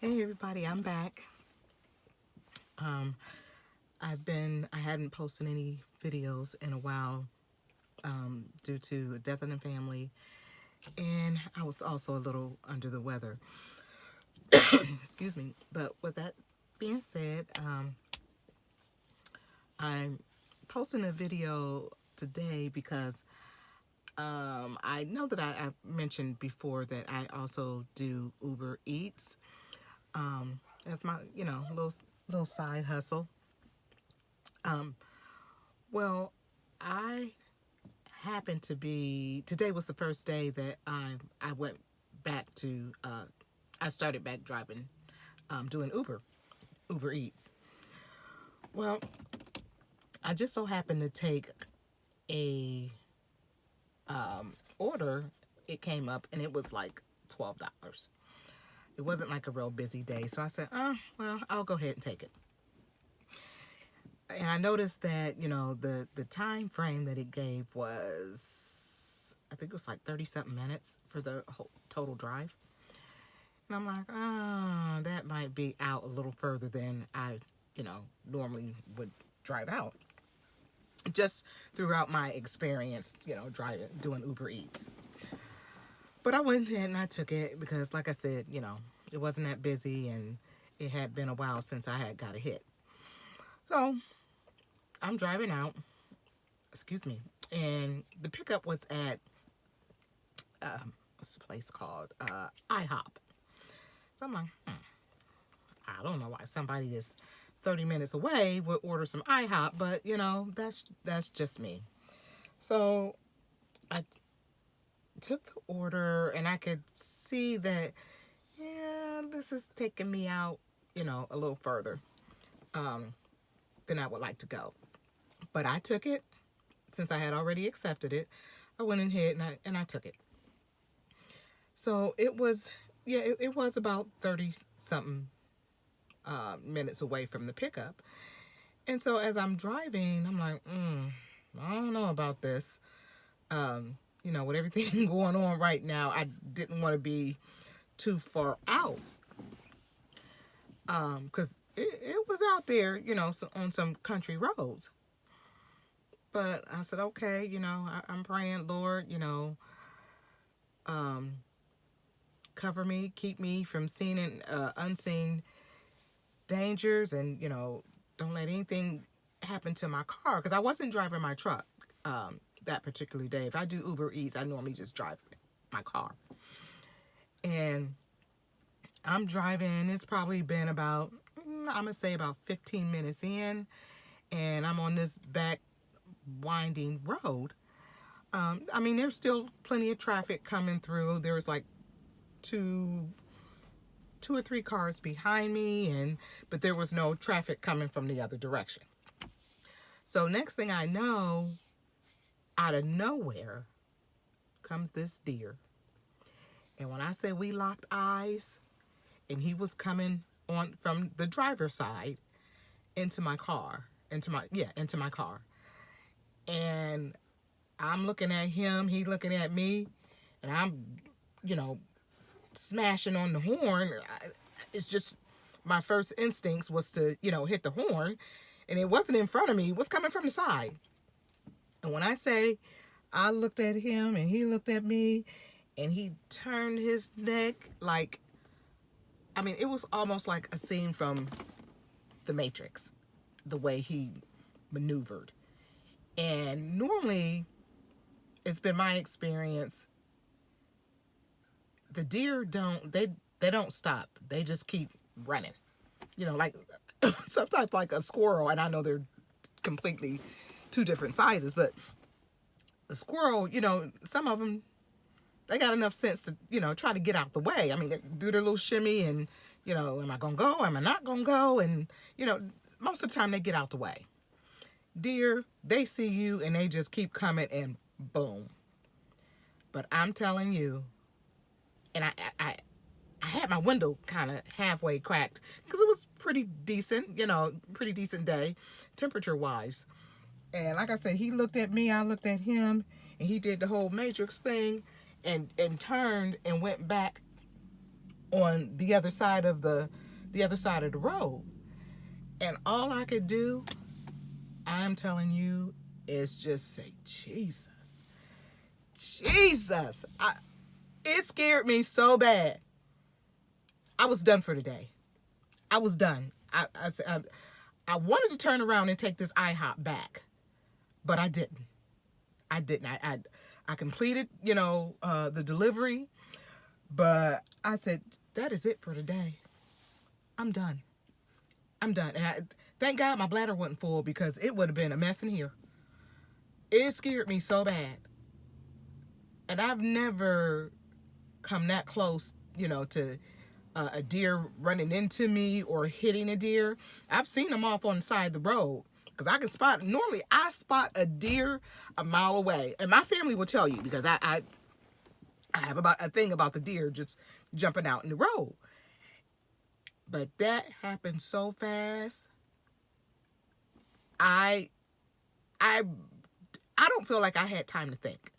Hey everybody, I'm back. Um, I hadn't posted any videos in a while due to a death in the family, and I was also a little under the weather. Excuse me. But with that being said, I'm posting a video today because I know that I mentioned before that I also do Uber Eats as my little side hustle. Um, well, I happened to be today was the first day that I went back to I started back driving, doing Uber Eats. Well, I just so happened to take a order. It came up and it was like $12. It wasn't like a real busy day, so I said, "Oh, well, I'll go ahead and take it." And I noticed that the time frame that it gave was, I think it was like 30 something minutes for the whole total drive. And I'm like, that might be out a little further than I, normally would drive out. Just throughout my experience, driving, doing Uber Eats. But I went ahead and I took it because, like I said, it wasn't that busy and it had been a while since I had got a hit. So I'm driving out, excuse me, and the pickup was at, what's the place called? IHOP. So I'm like, I don't know why somebody is 30 minutes away would order some IHOP, but that's just me. So I took the order and I could see that, yeah, this is taking me out, a little further than I would like to go. But I took it since I had already accepted it. I went ahead and I took it. So it was, yeah, it was about 30 something minutes away from the pickup. And so as I'm driving, I'm like, I don't know about this. With everything going on right now, I didn't want to be too far out. Because it was out there, on some country roads. But I said, okay, I'm praying, Lord, um, cover me, keep me from seeing and unseen dangers, and don't let anything happen to my car because I wasn't driving my truck that particular day. If I do Uber Eats, I normally just drive my car. And I'm driving. It's probably been about, I'm gonna say about 15 minutes in, and I'm on this back winding road. There's still plenty of traffic coming through. There's like two or three cars behind me, but there was no traffic coming from the other direction. So next thing I know, out of nowhere comes this deer. And when I say we locked eyes, and he was coming on from the driver's side into my car, into my car. And I'm looking at him, he looking at me, and I'm, you know, smashing on the horn. It's just my first instincts was to, hit the horn, and it wasn't in front of me, it was coming from the side. And when I say I looked at him and he looked at me and he turned his neck like, it was almost like a scene from The Matrix, the way he maneuvered. And normally, it's been my experience, the deer they don't stop. They just keep running. Like sometimes like a squirrel, and I know they're completely two different sizes, but the squirrel, some of them, they got enough sense to, try to get out the way. They do their little shimmy and, am I going to go? Am I not going to go? And, most of the time they get out the way. Deer, they see you and they just keep coming and boom. But I'm telling you, and I had my window kind of halfway cracked because it was pretty decent, pretty decent day, temperature wise. And like I said, he looked at me, I looked at him, and he did the whole Matrix thing and turned and went back on the other side of the road. And all I could do, I'm telling you, is just say, Jesus, Jesus. It scared me so bad. I was done for the day. I was done. I wanted to turn around and take this IHOP back, but I didn't. I didn't. I completed, the delivery, but I said, that is it for today. I'm done. I'm done. And thank God my bladder wasn't full because it would have been a mess in here. It scared me so bad. And I've never come that close, to a deer running into me or hitting a deer. I've seen them off on the side of the road because normally I spot a deer a mile away. And my family will tell you because I have about a thing about the deer just jumping out in the road. But that happened so fast. I don't feel like I had time to think.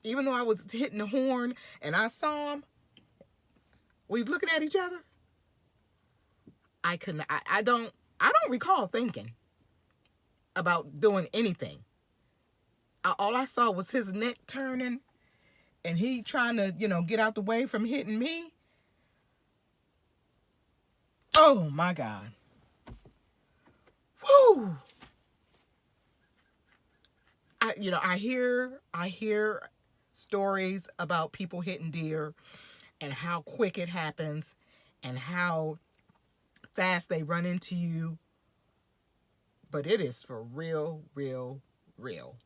Even though I was hitting the horn and I saw him, we was looking at each other. I don't recall thinking about doing anything. All I saw was his neck turning and he trying to, get out the way from hitting me. Oh my God. Whoo. I hear stories about people hitting deer and how quick it happens and how fast they run into you. But it is for real, real, real.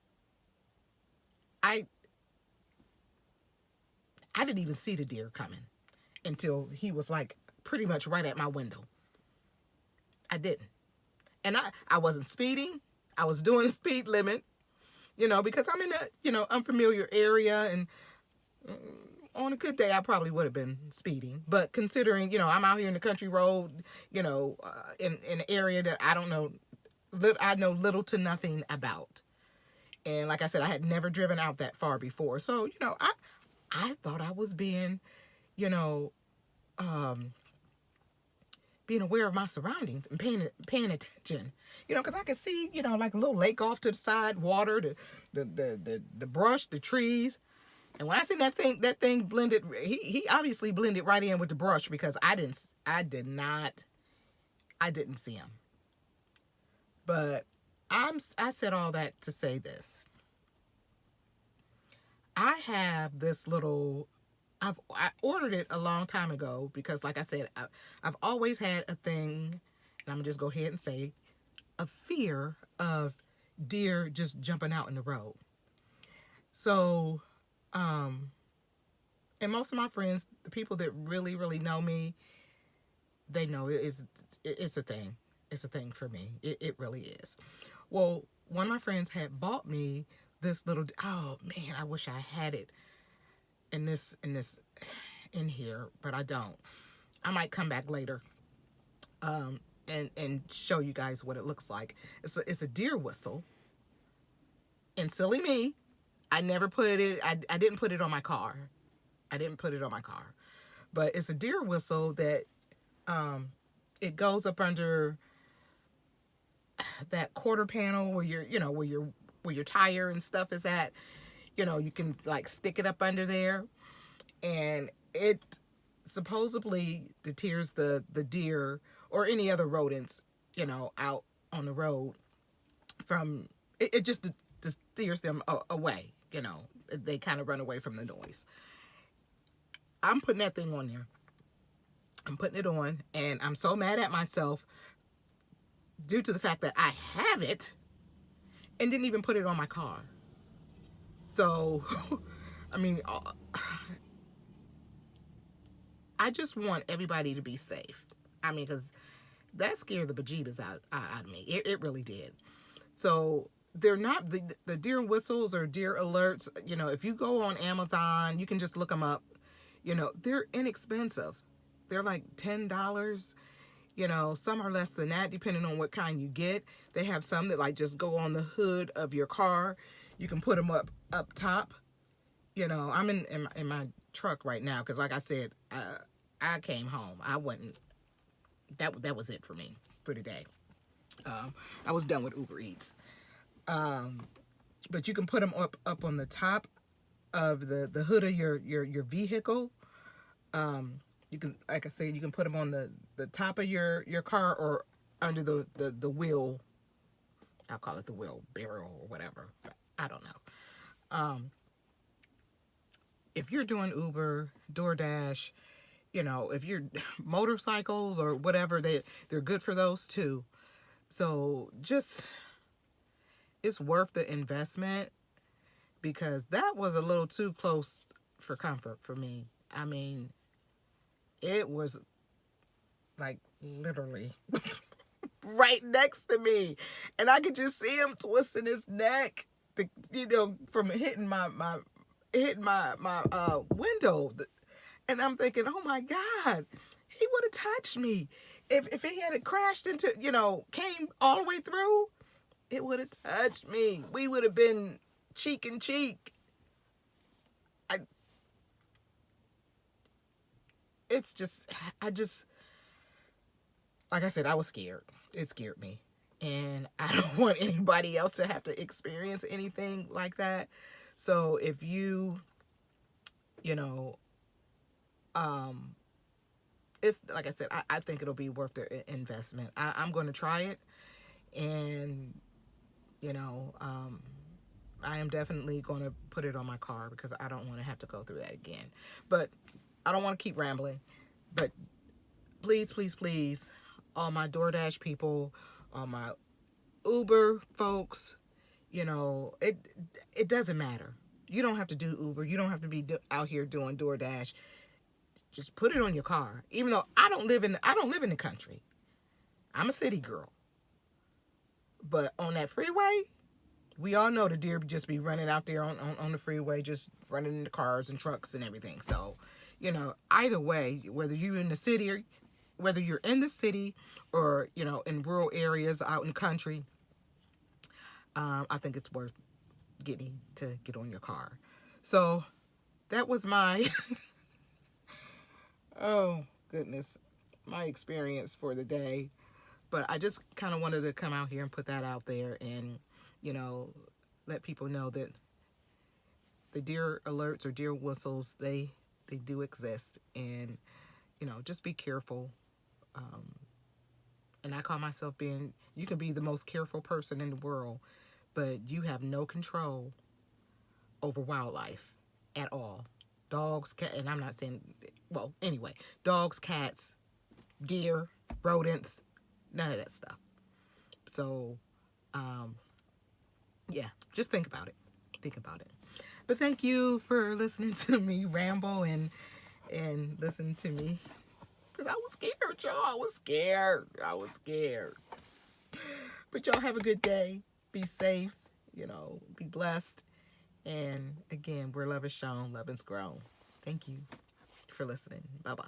I didn't even see the deer coming until he was like pretty much right at my window. I didn't. And I wasn't speeding. I was doing a speed limit, because I'm in a, unfamiliar area. And on a good day, I probably would have been speeding. But considering, I'm out here in the country road, in an area that I don't know, I know little to nothing about. And like I said, I had never driven out that far before. So, I thought I was being, being aware of my surroundings and paying attention, because I could see, like a little lake off to the side, water, the brush, the trees. And when I seen that thing blended, he obviously blended right in with the brush because I didn't see him. But I said all that to say this. I have this little, I ordered it a long time ago because, like I said, I've always had a thing, and I'm going to just go ahead and say, a fear of deer just jumping out in the road. So, and most of my friends, the people that really, really know me, they know it's a thing. It's a thing for me. It really is. Well, one of my friends had bought me this little, oh man, I wish I had it in here, but I don't. I might come back later and show you guys what it looks like. It's a deer whistle. And silly me, I never put it, I didn't put it on my car. But it's a deer whistle that it goes up under that quarter panel where your tire and stuff is at. You can like stick it up under there, and it supposedly deters the deer or any other rodents, out on the road from it just steers them away. They kind of run away from the noise. I'm putting that thing on there. I'm putting it on, and I'm so mad at myself due to the fact that I have it and didn't even put it on my car. So, I mean, I just want everybody to be safe. I mean, because that scared the bejeebus out of me. It really did. So, they're not, the deer whistles or deer alerts, if you go on Amazon, you can just look them up. They're inexpensive. They're like $10. Some are less than that, depending on what kind you get. They have some that like just go on the hood of your car. You can put them up top, I'm in my truck right now because, like I said, I came home. I wasn't. That was it for me for the day. I was done with Uber Eats. But you can put them up on the top of the hood of your vehicle. You can, like I said, you can put them on the top of your car or under the wheel. I'll call it the wheel barrel or whatever. I don't know. If you're doing Uber, DoorDash, if you're motorcycles or whatever, they're good for those too. So just, it's worth the investment because that was a little too close for comfort for me. I mean, it was like literally right next to me, and I could just see him twisting his neck, from hitting my window, and I'm thinking, oh my God, he would have touched me if he had crashed into, came all the way through. It would have touched me. We would have been cheek and cheek. I. It's just, like I said, I was scared. It scared me. And I don't want anybody else to have to experience anything like that. So if you it's like I said, I think it'll be worth the investment. I'm going to try it. And, I am definitely going to put it on my car because I don't want to have to go through that again. But I don't want to keep rambling. But please, please, please, all my DoorDash people, all my Uber folks, it doesn't matter. You don't have to do Uber. You don't have to be out here doing DoorDash. Just put it on your car. Even though I don't live in the country. I'm a city girl. But on that freeway, we all know the deer just be running out there on the freeway, just running into cars and trucks and everything. So, either way, whether you're in the city or whether you're in the city or, in rural areas out in the country, I think it's worth getting to get on your car. So that was my, oh goodness, my experience for the day. But I just kind of wanted to come out here and put that out there and, let people know that the deer alerts or deer whistles, they do exist. And, just be careful. And I call myself you can be the most careful person in the world, but you have no control over wildlife at all. Dogs, cats, and I'm not saying, well, anyway, dogs, cats, deer, rodents, none of that stuff. So, yeah, just think about it. Think about it. But thank you for listening to me ramble and listen to me. Because I was scared, y'all. I was scared. But y'all have a good day. Be safe. Be blessed. And again, where love is shown, love is grown. Thank you for listening. Bye-bye.